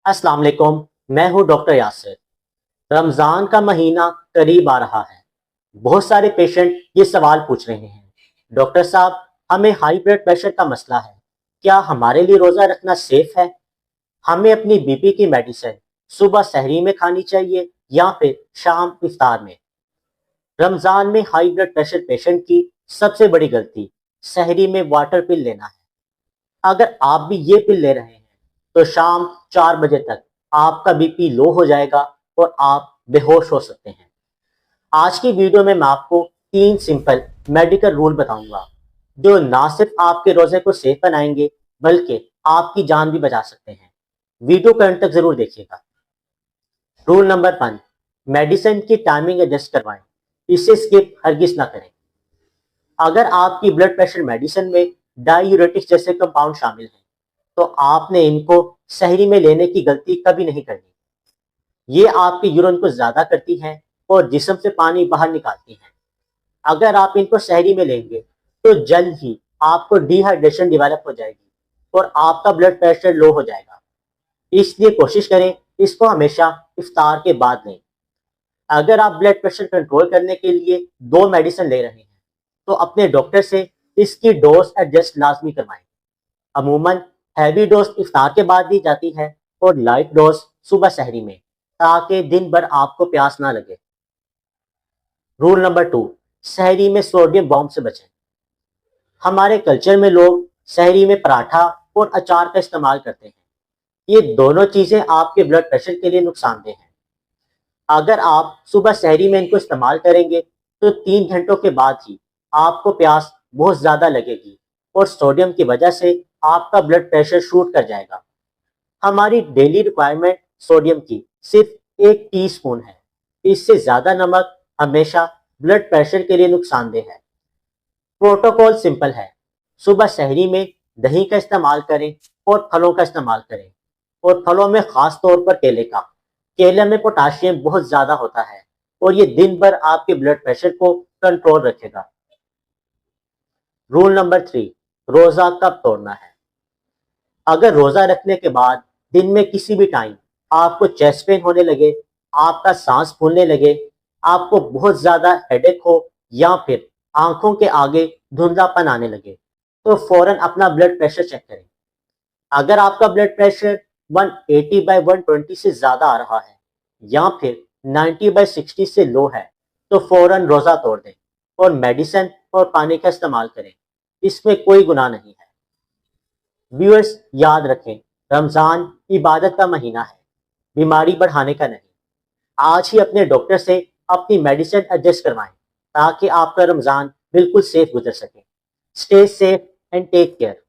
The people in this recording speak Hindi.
अस्सलाम वालेकुम। मैं हूं डॉक्टर यासिर। रमज़ान का महीना करीब आ रहा है। बहुत सारे पेशेंट ये सवाल पूछ रहे हैं, डॉक्टर साहब, हमें हाई ब्लड प्रेशर का मसला है, क्या हमारे लिए रोज़ा रखना सेफ है? हमें अपनी बीपी की मेडिसिन सुबह सहरी में खानी चाहिए या फिर शाम इफ्तार में? रमज़ान में हाई ब्लड प्रेशर पेशेंट की सबसे बड़ी गलती सहरी में वाटर पिल लेना है। अगर आप भी ये पिल ले रहे हैं तो शाम 4 बजे तक आपका बीपी लो हो जाएगा और आप बेहोश हो सकते हैं। आज की वीडियो में मैं आपको 3 सिंपल मेडिकल रूल बताऊंगा जो ना सिर्फ आपके रोजे को सेफ बनाएंगे बल्कि आपकी जान भी बचा सकते हैं। वीडियो को अंत तक जरूर देखिएगा। रूल नंबर 1, मेडिसिन की टाइमिंग एडजस्ट करवाएं, इसे स्किप हरगिज ना करें। अगर आपकी ब्लड प्रेशर मेडिसिन में डायूरेटिक्स जैसे कंपाउंड शामिल हैं तो आपने इनको सहरी में लेने की गलती कभी नहीं करनी। ये आपके यूरिन को ज्यादा करती हैं और जिस्म से पानी बाहर निकालती हैं। अगर आप इनको सहरी में लेंगे तो जल्द ही आपको डिहाइड्रेशन डेवलप हो जाएगी और आपका ब्लड प्रेशर लो हो जाएगा। इसलिए कोशिश करें इसको हमेशा इफ्तार के बाद लें। अगर आप ब्लड प्रेशर कंट्रोल करने के लिए 2 मेडिसिन ले रहे हैं तो अपने डॉक्टर से इसकी डोज एडजस्ट लाजमी करवाएं। अमूमन हैवी डोज इफ्तार के बाद दी जाती है और लाइट डोज सुबह सहरी में, ताकि दिन भर आपको प्यास ना लगे। रूल नंबर 2, सहरी में सोडियम बॉम्ब से बचें। हमारे कल्चर में लोग सहरी में पराठा और अचार का इस्तेमाल करते हैं। ये दोनों चीजें आपके ब्लड प्रेशर के लिए नुकसानदेह हैं। अगर आप सुबह सहरी में इनको इस्तेमाल करेंगे तो 3 घंटों के बाद ही आपको प्यास बहुत ज्यादा लगेगी और सोडियम की वजह से आपका ब्लड प्रेशर शूट कर जाएगा। हमारी डेली रिक्वायरमेंट सोडियम की सिर्फ 1 टीस्पून है। इससे ज्यादा नमक हमेशा ब्लड प्रेशर के लिए नुकसानदेह है। प्रोटोकॉल सिंपल है, सुबह सहरी में दही का इस्तेमाल करें और फलों का इस्तेमाल करें, और फलों में खास तौर पर केले का। केले में पोटाशियम बहुत ज्यादा होता है और ये दिन भर आपके ब्लड प्रेशर को कंट्रोल रखेगा। रूल नंबर 3, रोजा कब तोड़ना है? अगर रोजा रखने के बाद दिन में किसी भी टाइम आपको चेस्ट पेन होने लगे, आपका सांस फूलने लगे, आपको बहुत ज्यादा हेडेक हो या फिर आंखों के आगे धुंधलापन आने लगे तो फौरन अपना ब्लड प्रेशर चेक करें। अगर आपका ब्लड प्रेशर 180/120 से ज्यादा आ रहा है या फिर 90/60 से लो है तो फौरन रोजा तोड़ दें और मेडिसिन और पानी का इस्तेमाल करें। इसमें कोई गुनाह नहीं है। व्यूअर्स, याद रखें, रमजान इबादत का महीना है, बीमारी बढ़ाने का नहीं। आज ही अपने डॉक्टर से अपनी मेडिसिन एडजस्ट करवाएं ताकि आपका रमजान बिल्कुल सेफ गुजर सके। Stay safe and take care.